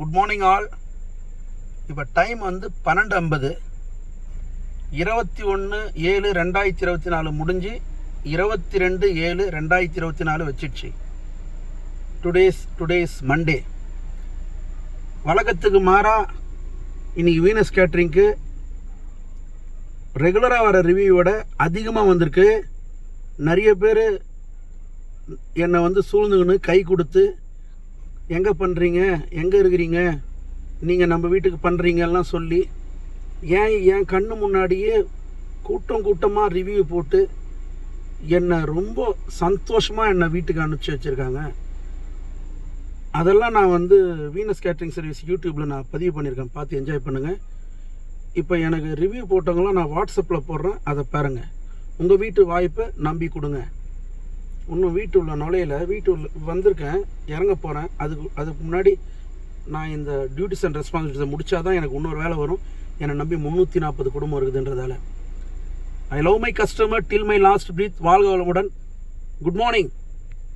Good morning all. இப்போ time வந்து 12:50. 21/7/2024 முடிஞ்சு 22/7/2024 வச்சிடுச்சு. Today's Monday. வழக்கத்துக்கு மாறா இன்னைக்கு வீனஸ் கேட்ரிங்க்கு ரெகுலராக வர ரிவ்யூவோட அதிகமாக வந்திருக்கு. நிறைய பேர் என்னை வந்து சூழ்ந்துக்கின்னு கை கொடுத்து எங்கே பண்ணுறீங்க, எங்கே இருக்கிறீங்க, நீங்கள் நம்ம வீட்டுக்கு பண்ணுறீங்கலாம் சொல்லி என் கண்ணு முன்னாடியே கூட்டமாக ரிவ்யூ போட்டு என்னை ரொம்ப சந்தோஷமாக என்னை வீட்டுக்கு அனுப்பிச்சி வச்சுருக்காங்க. அதெல்லாம் நான் வந்து வீனஸ் கேட்ரிங் சர்வீஸ் யூடியூப்பில் நான் பதிவு பண்ணியிருக்கேன், பார்த்து என்ஜாய் பண்ணுங்கள். இப்போ எனக்கு ரிவ்யூ போட்டவங்களாம் நான் வாட்ஸ்அப்பில் போடுறேன், அதை பாருங்கள். உங்கள் வீட்டு வாய்ப்பை நம்பி கொடுங்க. இன்னும் வீட்டு உள்ள நுழையில, வீட்டு உள்ள வந்திருக்கேன், இறங்க போகிறேன். அதுக்கு முன்னாடி நான் இந்த டியூட்டிஸ் அண்ட் ரெஸ்பான்சிபிலிட்டிஸை முடித்தா தான் எனக்கு இன்னொரு வேலை வரும். என்னை நம்பி 340 குடும்பம் இருக்குதுன்றதால I love my customer till my last breath. வாழ்க வளமுடன். Good morning.